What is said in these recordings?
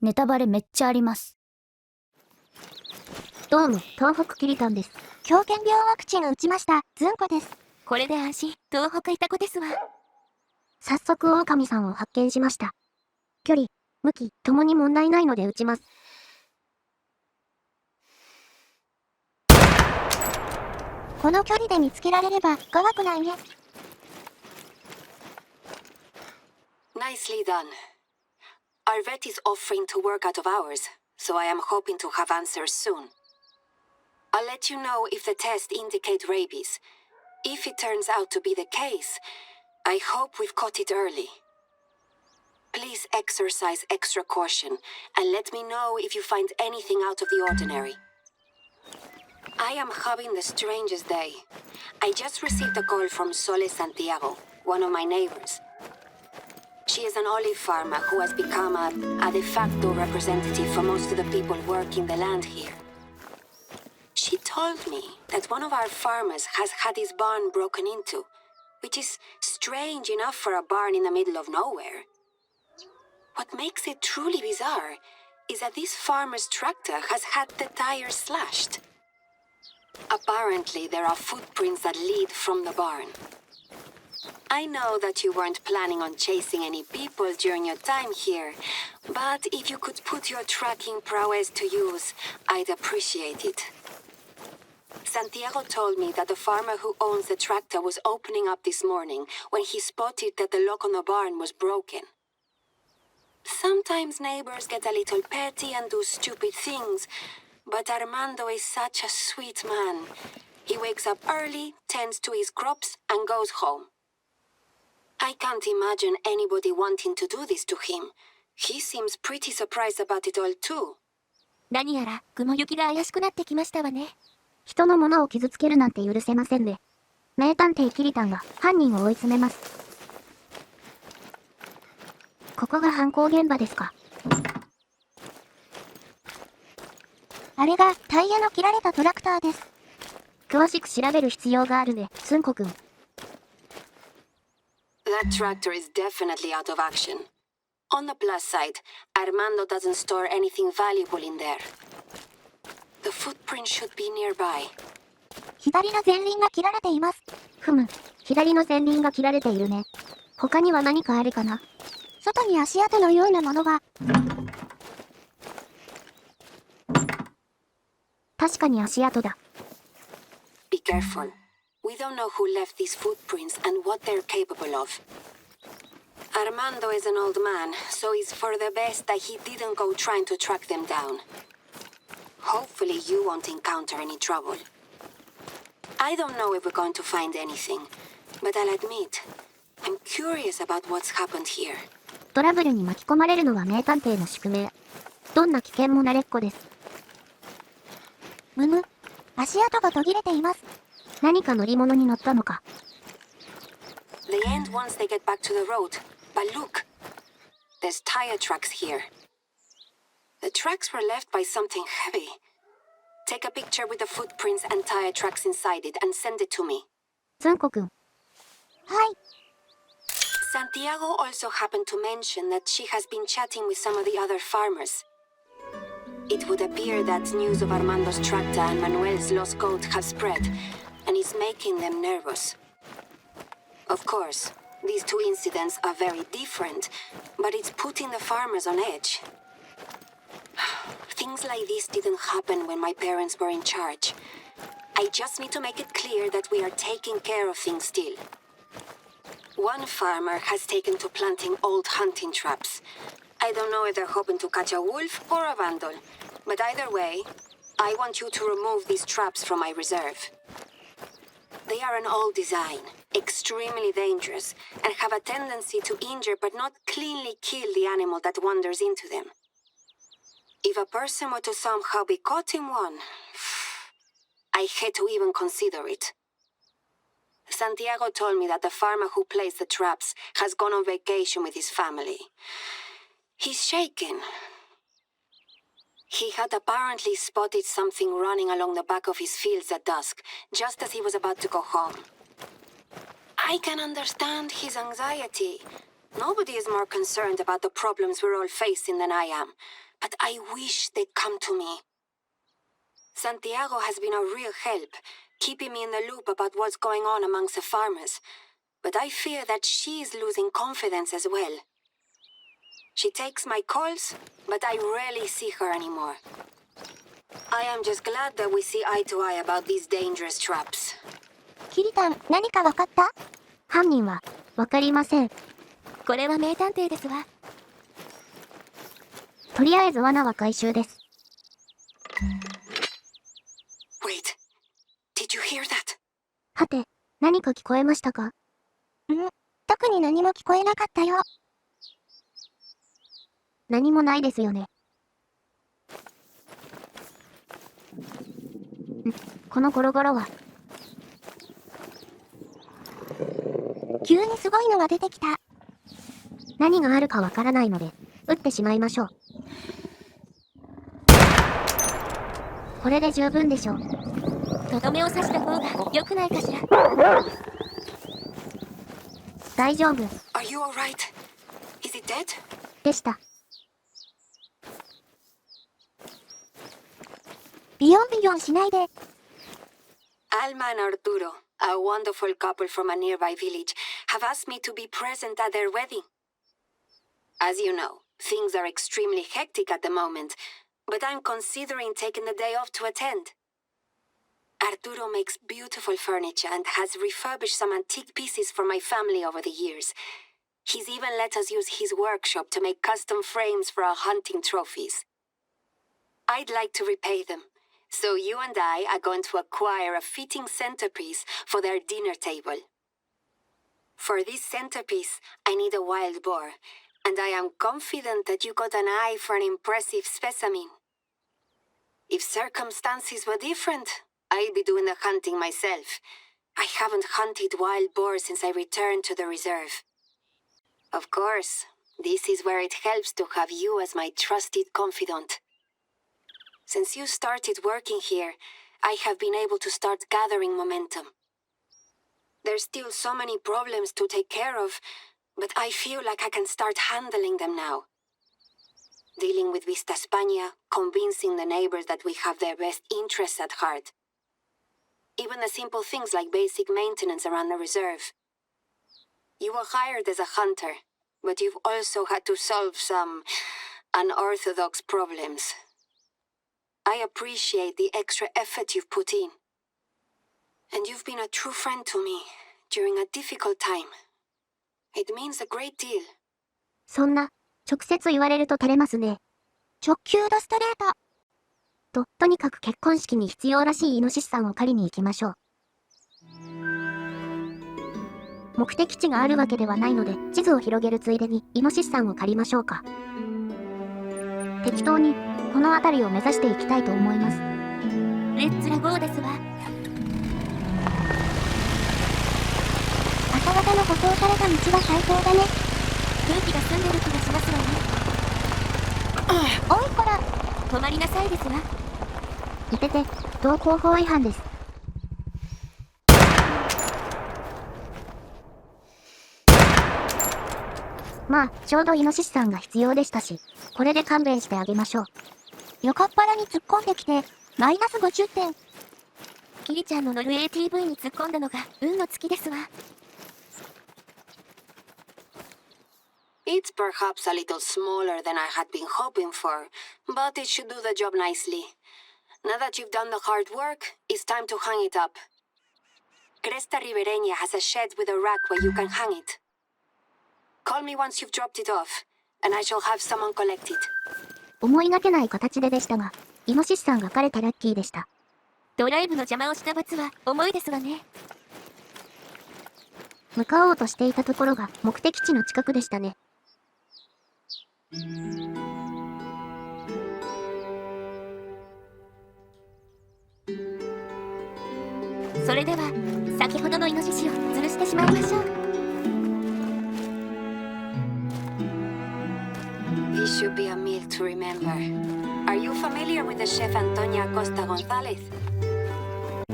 ネタバレめっちゃあります。どうも、東北きりたんです。狂犬病ワクチン打ちました、ずんこです。これで安心、東北いた子ですわ。早速狼さんを発見しました。距離、向き、ともに問題ないので打ちます。この距離で見つけられれば怖くないね。Nicely done. Our vet is offering to work out of hours, so I am hoping to have answers soon. I'll let you know if the tests indicate rabies. If it turns out to be the case, I hope we've caught it early. Please exercise extra caution and let me know if you find anything out of the ordinary. I am having the strangest day. I just received a call from Sole Santiago, one of my neighbors. She is an olive farmer who has become a de facto representative for most of the people working the land here. She told me that one of our farmers has had his barn broken into, which is strange enough for a barn in the middle of nowhere. What makes it truly bizarre is that this farmer's tractor has had the tires slashed. Apparently, there are footprints that lead from the barn. I know that you weren't planning on chasing any people during your time here, but if you could put your tracking prowess to use, I'd appreciate it. Santiago told me that the farmer who owns the tractor was opening up this morning when he spotted that the lock on the barn was broken. Sometimes neighbors get a little petty and do stupid things, but Armando is such a sweet man. He wakes up early, tends to his crops, and goes home. I can't imagine anybody wanting to do this to him. He seems pretty surprised about it all too. 何やら、雲行きが怪しくなってきましたわね。人のものを傷つけるなんて許せませんね。名探偵キリタンが犯人を追い詰めます。ここが犯行現場ですか。あれがタイヤの切られたトラクターです。詳しく調べる必要があるね、スンコくん。That tractor is definitely out of action. On the plus side, Armando doesn't store anything valuable in there. The footprint should be nearby. 左の前輪が切られています。ふむ、左の前輪が切られているね。他には何かあるかな。外に足跡のようなものが。確かに足跡だ。Be careful. We don't know who left these footprints and what they're capable of. Armando is an old man, so it's for the best that he didn't go trying to track them down. Hopefully you won't encounter any trouble. I don't know if we're going to find anything, but I'll admit, I'm curious about what's happened here. トラブルに巻き込まれるのは名探偵の宿命。どんな危険も慣れっこです。むむ、足跡が途切れています。何か乗り物に乗ったのか。They end once they get back to the road, but look, there's tire tracks here. The tracks were left by something heavy. Take a picture with the footprints and tire tracks inside it and send it to me. スンコくん。はい。Santiago also happened to mention that she has been chatting with some of the other farmers. It would appear that news of Armando's tractor and Manuel's lost goat has spread, and is making them nervous. Of course, these two incidents are very different, but it's putting the farmers on edge. Things like this didn't happen when my parents were in charge. I just need to make it clear that we are taking care of things still. One farmer has taken to planting old hunting traps. I don't know if they're hoping to catch a wolf or a vandal, but either way, I want you to remove these traps from my reserve. They are an old design, extremely dangerous, and have a tendency to injure but not cleanly kill the animal that wanders into them. If a person were to somehow be caught in one, I hate to even consider it. Santiago told me that the farmer who placed the traps has gone on vacation with his family. He's shaken. He had apparently spotted something running along the back of his fields at dusk, just as he was about to go home. I can understand his anxiety. Nobody is more concerned about the problems we're all facing than I am. but I wish they'd come to me. Santiago has been a real help, keeping me in the loop about what's going on amongst the farmers, but I fear that she is losing confidence as well. She takes my calls, but I rarely see her anymore. I am just glad that we see eye to eye about these dangerous traps. キリタン、何かわかった？犯人は、わかりません。これは名探偵ですわ。とりあえず罠は回収です。Wait, did you hear that? はて、何か聞こえましたか？特に何も聞こえなかったよ。何もないですよね。このゴロゴロは。急にすごいのが出てきた。何があるかわからないので、撃ってしまいましょう。これで十分でしょう。とどめを刺した方が良くないかしら。大丈夫 Are you alright? Is it dead? でした。ビヨンビヨンしないで。Alma and Arturo, a wonderful couple from a nearby village, have asked me to be present at their wedding. As you know, things are extremely hectic at the moment, but I'm considering taking the day off to attend. Arturo makes beautiful furniture and has refurbished some antique pieces for my family over the years. He's even let us use his workshop to make custom frames for our hunting trophies. I'd like to repay them, so you and I are going to acquire a fitting centerpiece for their dinner table. For this centerpiece, I need a wild boar, and I am confident that you got an eye for an impressive specimen. If circumstances were different, I'd be doing the hunting myself. I haven't hunted wild boars since I returned to the reserve. Of course, this is where it helps to have you as my trusted confidant. Since you started working here, I have been able to start gathering momentum. There's still so many problems to take care of, but I feel like I can start handling them now. Dealing with Vista España, convincing the neighbors that we have their best interests at heart. Even the simple things like basic maintenance around the reserve. You were hired as a hunter, but you've also had to solve some unorthodox problems. I appreciate the extra effort you've put in. And you've been a true friend to me during a difficult time. It means a great deal. そんな、直接言われると照れますね。直球ドストレート。とにかく結婚式に必要らしいイノシシさんを借りに行きましょう。目的地があるわけではないので、地図を広げるついでにイノシシさんを借りましょうか。適当に、この辺りを目指していきたいと思います。レッツラゴーですわ。朝方の舗装された道は最高だね。空気が澄んでる気がしますわね。おいこら。止まりなさいですわ。いてて、道交法違反です。まあ、ちょうどイノシシさんが必要でしたし、これで勘弁してあげましょう。横っ腹に突っ込んできて、マイナス50点。キリちゃんの乗る ATV に突っ込んだのが運の尽きですわ。It's perhaps a little smaller than I had been hoping for, but it should do the job nicely. Now that you've done the hard work, it's time to hang it up. Cresta Ribereña has a shed with a rack where you can hang it. Call me once you've dropped it off, and I shall have someone collect it. 思いがけない形でしたが、イノシシさんが狩れてラッキーでした。ドライブの邪魔をした罰は重いですわね。向かおうとしていたところが目的地の近くでしたね。それでは先ほどのイノシシを吊るしてしまいましょう。This should be a meal to remember. Are you familiar with the chef Antonia Costa Gonzalez?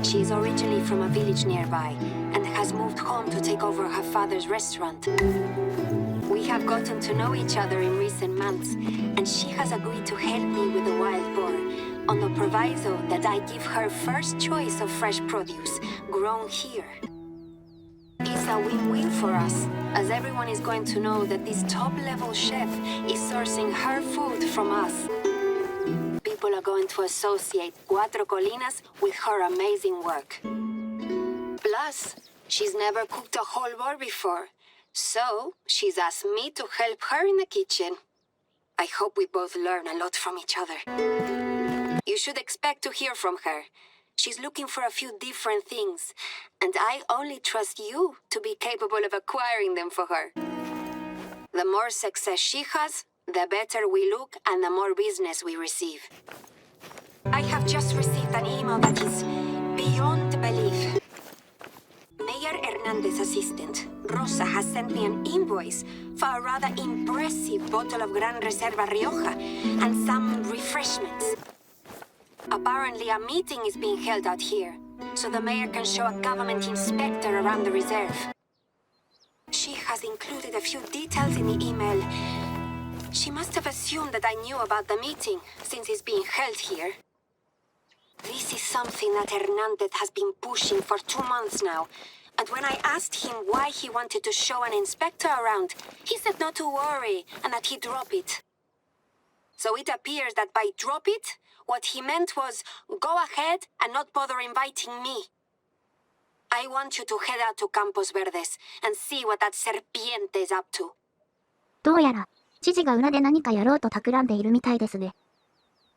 She's originally from a village nearby and has moved home to take over her father's restaurant. We have gotten to know each other in recent months, and she has agreed to help me with the wild boar, on the proviso that I give her first choice of fresh produce, grown here. It's a win-win for us, as everyone is going to know that this top-level chef is sourcing her food from us. People are going to associate Cuatro Colinas with her amazing work. Plus, she's never cooked a whole boar before, so she's asked me to help her in the kitchen. I hope we both learn a lot from each other. You should expect to hear from her. She's looking for a few different things, and I only trust you to be capable of acquiring them for her. The more success she has, the better we look and the more business we receive. I have just received an email that is beyond belief. Mayor Hernandez's assistant, Rosa, has sent me an invoice for a rather impressive bottle of Gran Reserva Rioja and some refreshments. Apparently, a meeting is being held out here, so the mayor can show a government inspector around the reserve. She has included a few details in the email. She must have assumed that I knew about the meeting, since it's being held here. This is something that Hernandez has been pushing for 2 months now, and when I asked him why he wanted to show an inspector around, he said not to worry and that he'd drop it. So it appears that by drop it, what he meant was go ahead and not bother inviting me. I want you to head out to Campos Verdes and see what that serpiente is up to. どうやら、知事が裏で何かやろうと企んでいるみたいですね。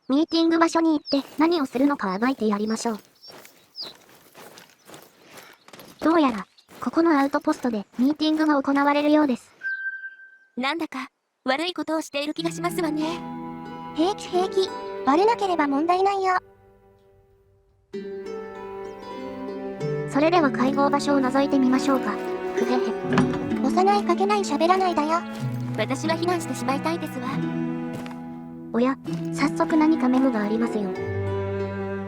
ミーティング場所に行って何をするのか暴いてやりましょう。どうやら、ここのアウトポストでミーティングが行われるようです。なんだか悪いことをしている気がしますわね。平気平気。バレなければ問題ないよ。それでは会合場所を覗いてみましょうか。ふへへ。押さないかけない喋らないだよ。私は避難してしまいたいですわ。おや、早速何かメモがありますよ。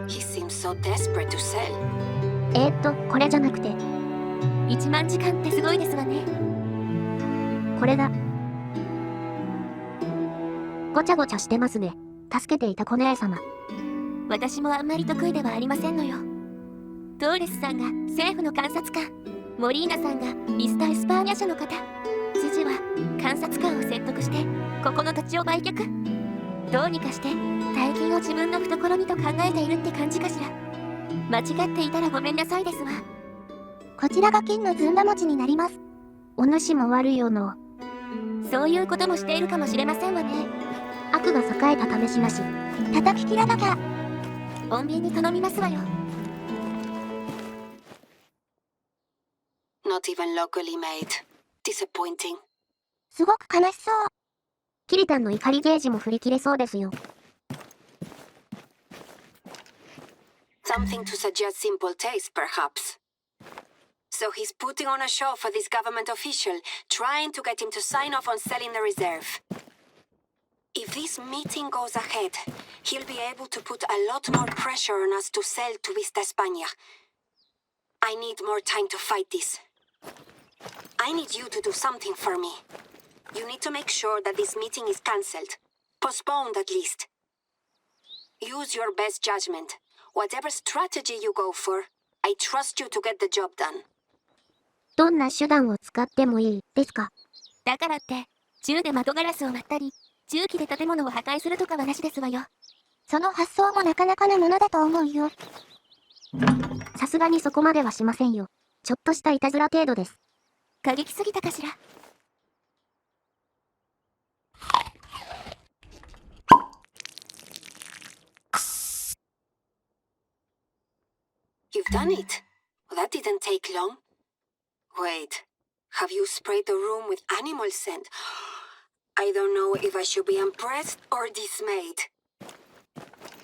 He seems so desperate to sell. これじゃなくて。1万時間ってすごいですわね。これだ。ごちゃごちゃしてますね。助けていた子姉様。私もあんまり得意ではありませんのよ。トーレスさんが政府の監察官、モリーナさんがミスター・エスパーニャ社の方、知事は監察官を説得してここの土地を売却。どうにかして大金を自分の懐にと考えているって感じかしら。間違っていたらごめんなさいですわ。こちらが金のずんだ餅になります。お主も悪いよの。そういうこともしているかもしれませんわね。悪が栄えた試しなし。叩き切らなきゃ。穏便に頼みますわよ。Not even locally made. Disappointing. すごく悲しそう。キリタンの怒りゲージも振り切れそうですよ。Something to suggest simple taste, perhaps. So he's putting on a show for this government official, trying to get him to sign off on selling the reserve. If this meeting goes ahead, he'll be able to put a lot more pressure on us to sell to Vista España. I need more time to fight this. I need you to do something for me. You need to make sure that this meeting is cancelled. Postponed at least. Use your best judgment. Whatever strategy you go for, I trust you to get the job done. どんな手段を使ってもいいですか？だからって銃で窓ガラスを割ったり重機で建物を破壊するとかはなしですわよ。その発想もなかなかのものだと思うよ。さすがにそこまではしませんよ。ちょっとしたいたずら程度です。過激すぎたかしら。You've done it. That didn't take long. Wait, have you sprayed the room with animal scent? I don't know if I should be impressed or dismayed.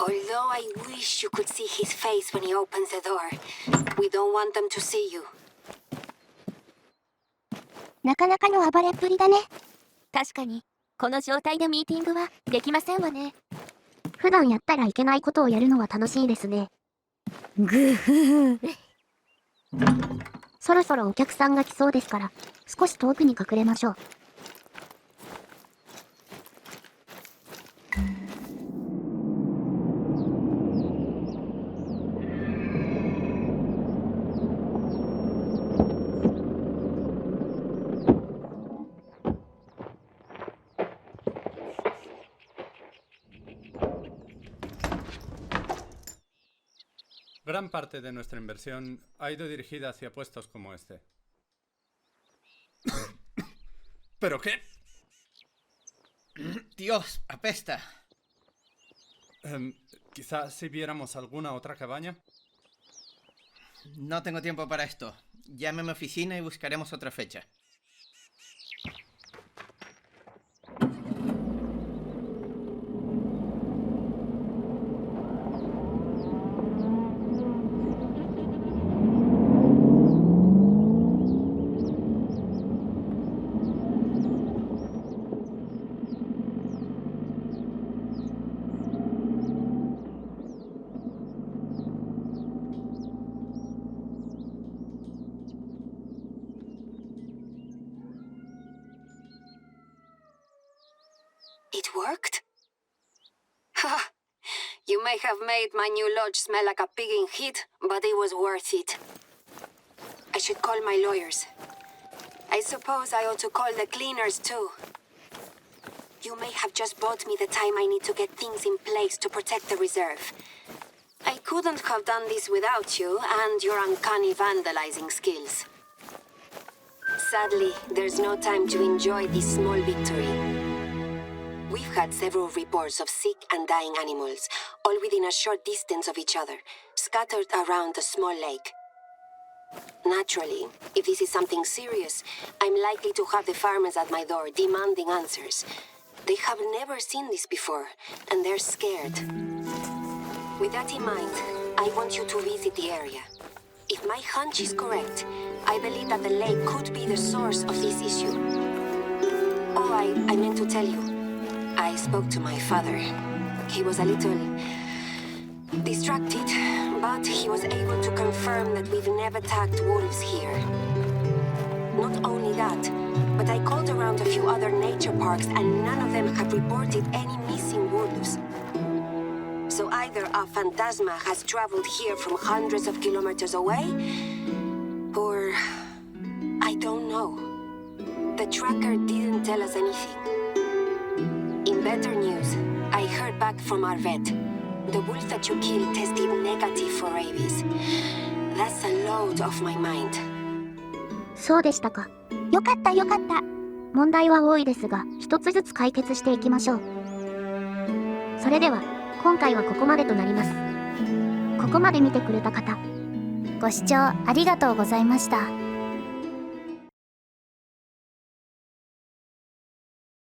Although I wish you could see his face when he opens the door. We don't want them to see you. なかなかの暴れっぷりだね。確かに、この状態でミーティングはできませんわね。普段やったらいけないことをやるのは楽しいですね。ぐふふ。そろそろお客さんが来そうですから、少し遠くに隠れましょう。Gran parte de nuestra inversión ha ido dirigida hacia puestos como este. ¿Pero qué? Dios, apesta. Quizás si viéramos alguna otra cabaña. No tengo tiempo para esto. Llame a mi oficina y buscaremos otra fecha. It worked? You may have made my new lodge smell like a pig in heat, but it was worth it. I should call my lawyers. I suppose I ought to call the cleaners too. You may have just bought me the time I need to get things in place to protect the reserve. I couldn't have done this without you and your uncanny vandalizing skills. Sadly, there's no time to enjoy this small victory. We've had several reports of sick and dying animals, all within a short distance of each other, scattered around a small lake. Naturally, if this is something serious, I'm likely to have the farmers at my door demanding answers. They have never seen this before, and they're scared. With that in mind, I want you to visit the area. If my hunch is correct, I believe that the lake could be the source of this issue. Oh, I meant to tell you. I spoke to my father. He was a little distracted, but he was able to confirm that we've never tagged wolves here. Not only that, but I called around a few other nature parks and none of them have reported any missing wolves. So either a phantasma has traveled here from hundreds of kilometers away, or I don't know. The tracker didn't tell us anything. In better news, I heard back from our vet. The wolf that you killed tested negative for rabies. That's a load off my mind. そうでしたか。よかったよかった。問題は多いですが、一つずつ解決していきましょう。それでは、今回はここまでとなります。ここまで見てくれた方、ご視聴ありがとうございました。